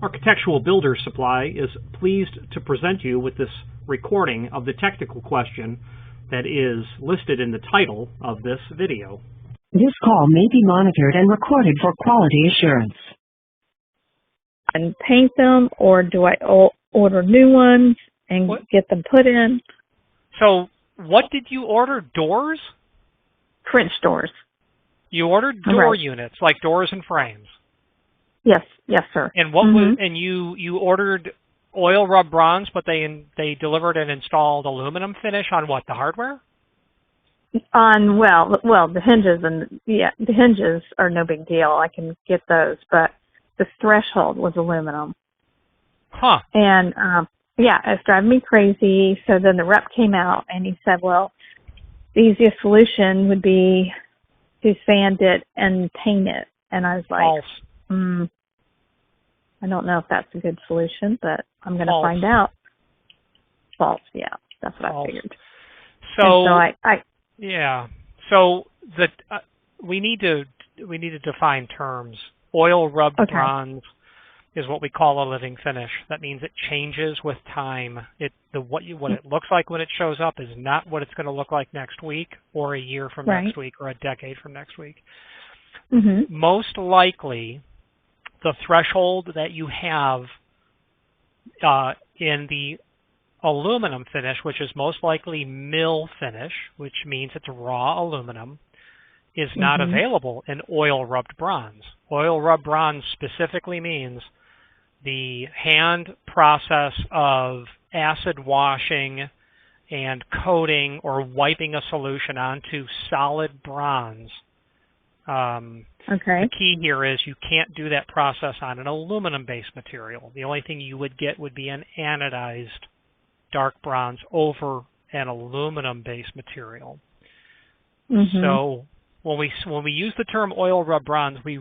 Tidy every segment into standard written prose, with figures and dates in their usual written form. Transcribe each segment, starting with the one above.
Architectural Builder Supply is pleased to present you with this recording of the technical question that is listed in the title of this video. This call may be monitored and recorded for quality assurance. And paint them, or do I order new ones and get them put in? So what did you order? Doors? French doors. You ordered door units, like doors and frames. Yes, sir. And what was? And you ordered oil rub bronze, but they delivered and installed aluminum finish on what? The hardware? On the hinges the hinges are no big deal. I can get those, but the threshold was aluminum. Huh. And it's driving me crazy. So then the rep came out and he said, well, the easiest solution would be to sand it and paint it. And I was like, I don't know if that's a good solution, but I'm going to find out. False, yeah, that's what I figured. So we need to define terms. Oil rubbed bronze is what we call a living finish. That means it changes with time. What it looks like when it shows up is not what it's going to look like next week or a year from next week or a decade from next week. Mm-hmm. Most likely, the threshold that you have in the aluminum finish, which is most likely mill finish, which means it's raw aluminum, is not available in oil rubbed bronze. Oil rubbed bronze specifically means the hand process of acid washing and coating or wiping a solution onto solid bronze. The key here is you can't do that process on an aluminum-based material. The only thing you would get would be an anodized dark bronze over an aluminum-based material. So when we use the term oil rub bronze, we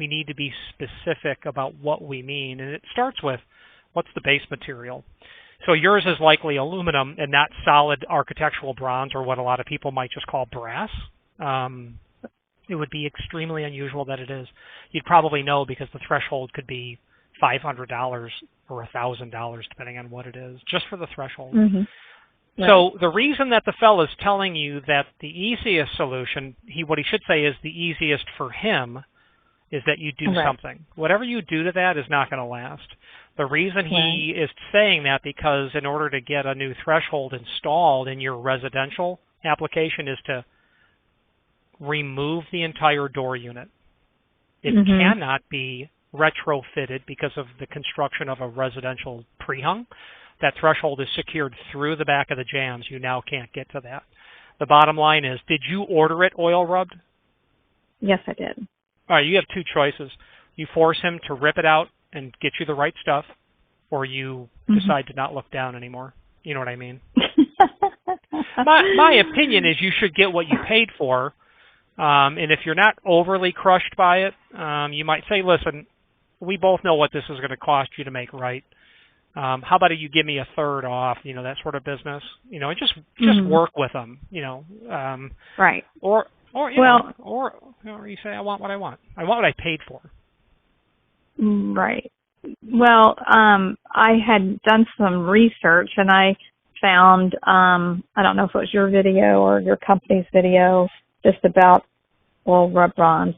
need to be specific about what we mean, and it starts with what's the base material. So yours is likely aluminum and not solid architectural bronze, or what a lot of people might just call brass. It would be extremely unusual that it is. You'd probably know because the threshold could be $500 or $1,000, depending on what it is, just for the threshold. So the reason that the fellow is telling you that the easiest solution, what he should say is the easiest for him, is that you do something. Whatever you do to that is not going to last. The reason he is saying that, because in order to get a new threshold installed in your residential application, is to remove the entire door unit. It cannot be retrofitted because of the construction of a residential pre-hung. That threshold is secured through the back of the jambs. You now can't get to that. The bottom line is, did you order it oil rubbed? Yes, I did. All right, you have two choices. You force him to rip it out and get you the right stuff, or you decide to not look down anymore. You know what I mean? My opinion is you should get what you paid for. And if you're not overly crushed by it, you might say, listen, we both know what this is going to cost you to make right. How about you give me a third off, that sort of business, and just work with them, Right. Or you say, I want what I want. I want what I paid for. Right. Well, I had done some research and I found, I don't know if it was your video or your company's video, just about oil rub bronze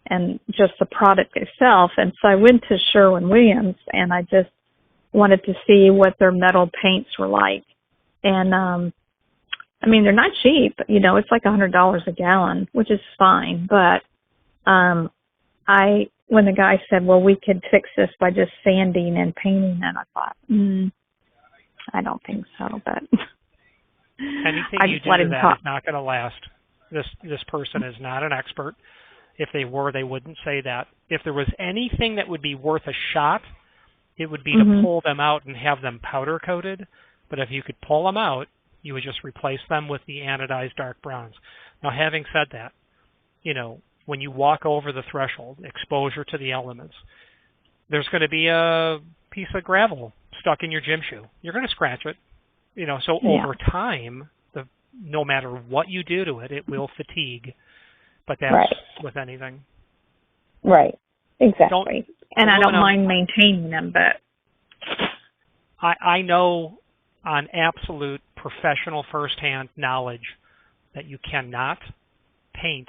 and just the product itself. And so I went to Sherwin-Williams and I just wanted to see what their metal paints were like. And, they're not cheap, it's like $100 a gallon, which is fine. But, when the guy said, well, we could fix this by just sanding and painting it, I thought, I don't think so, but anything you do to that is not going to last. This person is not an expert. If they were, they wouldn't say that. If there was anything that would be worth a shot, it would be to pull them out and have them powder coated. But if you could pull them out, you would just replace them with the anodized dark bronze. Now, having said that, when you walk over the threshold, exposure to the elements, there's going to be a piece of gravel stuck in your gym shoe. You're going to scratch it. So over time, no matter what you do to it, it will fatigue. But that's with anything. Right. Exactly. And I don't mind maintaining them, but I know on absolute professional firsthand knowledge that you cannot paint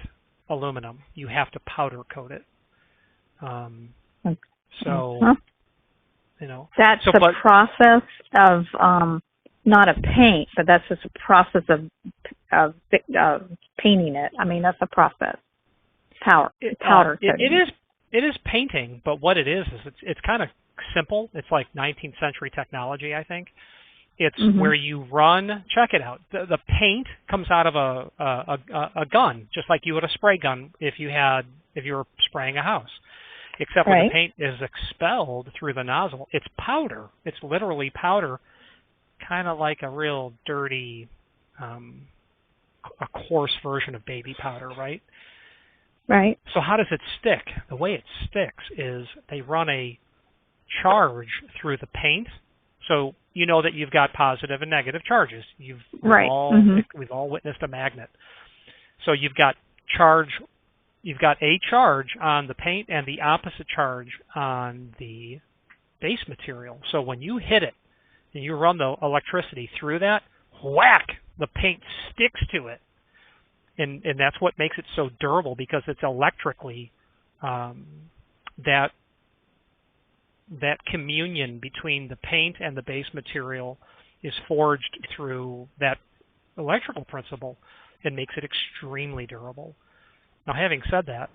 aluminum. You have to powder coat it. So, you know. That's the process of not a paint, but that's just a process of painting it. I mean, that's a process. Powder coating. It is painting, but what it is it's kind of simple. It's like 19th century technology, I think. It's where you run. Check it out. The paint comes out of a gun, just like you would a spray gun if you were spraying a house. Except when the paint is expelled through the nozzle, it's powder. It's literally powder, kind of like a real dirty, a coarse version of baby powder, right? Right. So how does it stick? The way it sticks is they run a charge through the paint. So you know that you've got positive and negative charges. We've all witnessed a magnet. So you've got a charge on the paint and the opposite charge on the base material. So when you hit it and you run the electricity through that, whack, the paint sticks to it. And that's what makes it so durable, because it's electrically that communion between the paint and the base material is forged through that electrical principle and makes it extremely durable. Now, having said that,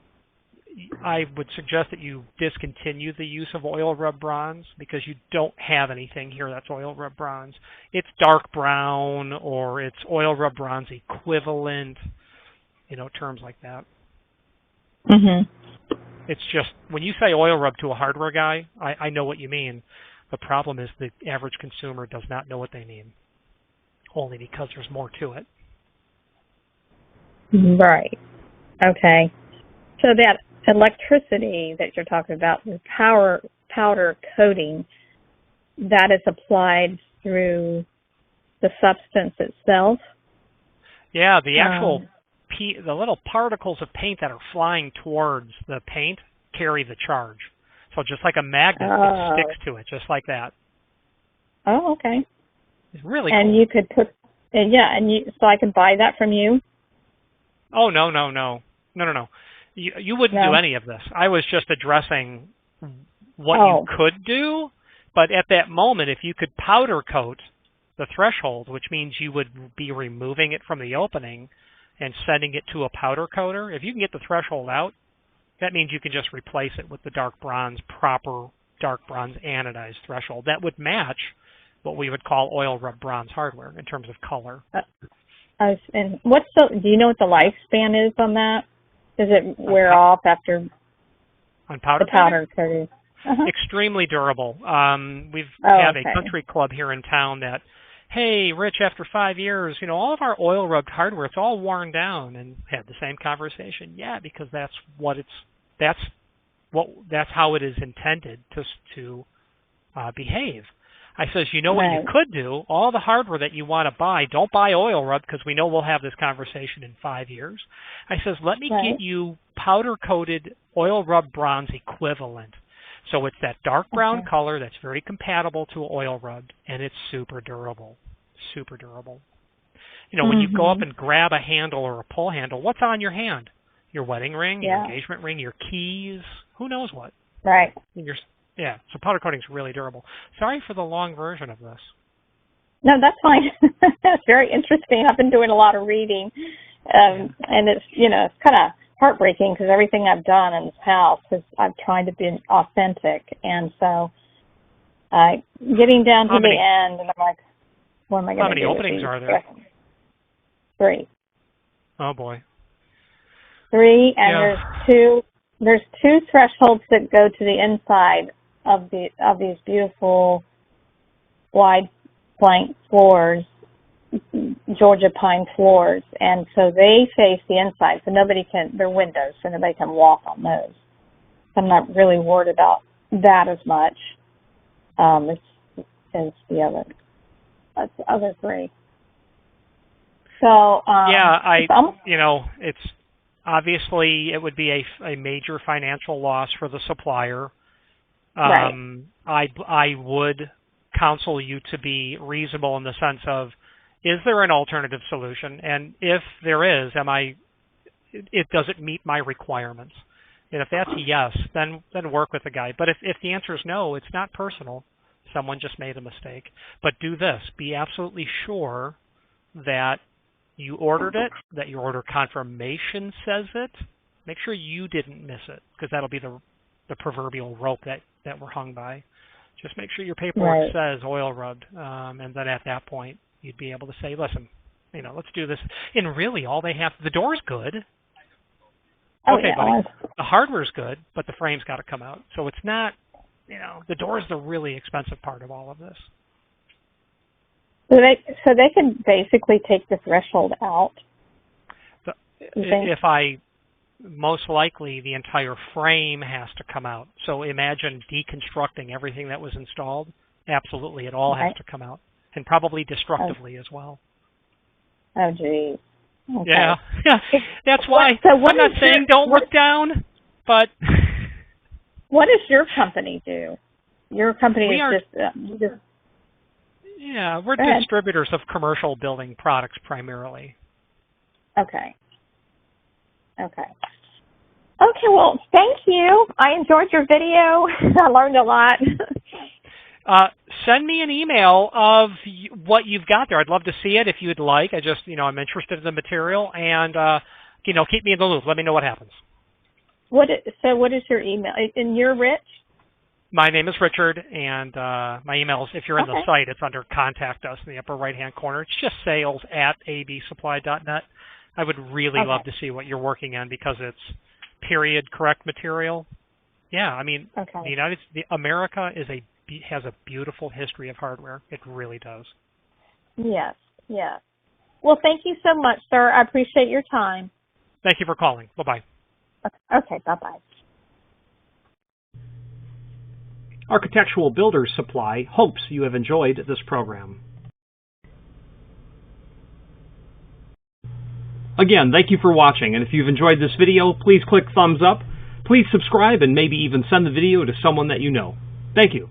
I would suggest that you discontinue the use of oil rub bronze, because you don't have anything here that's oil rub bronze. It's dark brown, or it's oil rub bronze equivalent, terms like that. It's just, when you say oil rub to a hardware guy, I know what you mean. The problem is the average consumer does not know what they mean, only because there's more to it. Right. Okay. So that electricity that you're talking about, the powder coating, that is applied through the substance itself? Yeah, the actual the little particles of paint that are flying towards the paint carry the charge. So just like a magnet, it sticks to it, just like that. Oh, okay. It's really cool. And you could put, so I can buy that from you? Oh, no. You wouldn't do any of this. I was just addressing what you could do, but at that moment, if you could powder coat the threshold, which means you would be removing it from the opening and sending it to a powder coater, if you can get the threshold out, that means you can just replace it with the proper dark bronze anodized threshold. That would match what we would call oil rub bronze hardware in terms of color. And do you know what the lifespan is on that? Does it wear off after on powder the powder coating? Extremely durable. We've had a country club here in town that, hey, Rich, after 5 years, all of our oil rubbed hardware, it's all worn down, and had the same conversation. Yeah, because that's how it is intended to behave. I says, what you could do, all the hardware that you want to buy, don't buy oil rub, because we know we'll have this conversation in 5 years. I says, let me get you powder coated oil rub bronze equivalent. So it's that dark brown color that's very compatible to oil rubbed, and it's super durable. Super durable. When you go up and grab a handle or a pull handle, what's on your hand? Your wedding ring, your engagement ring, your keys, who knows what. Right. So powder coating is really durable. Sorry for the long version of this. No, that's fine. That's very interesting. I've been doing a lot of reading, and it's, it's kind of heartbreaking, because everything I've done in this house is I've tried to be authentic, and so getting down to the end, and I'm like, what am I going to do? How many openings are there? 3. Oh boy. 3, and there's 2 thresholds that go to the inside of these beautiful wide plank floors, Georgia pine floors, and so they face the inside, so they're windows, so nobody can walk on those. So I'm not really worried about that as much as the other 3. So obviously, it would be a major financial loss for the supplier. Right. I would counsel you to be reasonable in the sense of, is there an alternative solution? And if there is, does it meet my requirements? And if that's a yes, then work with the guy. But if the answer is no, it's not personal. Someone just made a mistake. But do this. Be absolutely sure that you ordered it, that your order confirmation says it. Make sure you didn't miss it, because that'll be the proverbial rope that we're hung by. Just make sure your paperwork says oil rubbed, and then at that point, you'd be able to say, listen, let's do this. And really, all they have, the door's good. Okay, buddy, the hardware's good, but the frame's got to come out. So it's not, the door's the really expensive part of all of this. So they can basically take the threshold out. Most likely the entire frame has to come out. So imagine deconstructing everything that was installed. Absolutely, it all has to come out, and probably destructively as well. Oh, geez. Okay. Yeah. That's why I'm not saying don't look down, but... What does your company do? Your company is just... Yeah, we're distributors of commercial building products primarily. Okay. Okay, well, thank you. I enjoyed your video. I learned a lot. Send me an email of what you've got there. I'd love to see it if you'd like. I'm interested in the material, and, keep me in the loop. Let me know what happens. What is your email? And you're Rich? My name is Richard, and my email is, if you're in the site, it's under Contact Us in the upper right-hand corner. It's just sales@absupply.net. I would really love to see what you're working on, because it's period correct material. Yeah, America has a beautiful history of hardware. It really does. Yes. Well, thank you so much, sir. I appreciate your time. Thank you for calling. Bye-bye. Okay, bye-bye. Architectural Builders Supply hopes you have enjoyed this program. Again, thank you for watching, and if you've enjoyed this video, please click thumbs up. Please subscribe and maybe even send the video to someone that you know. Thank you.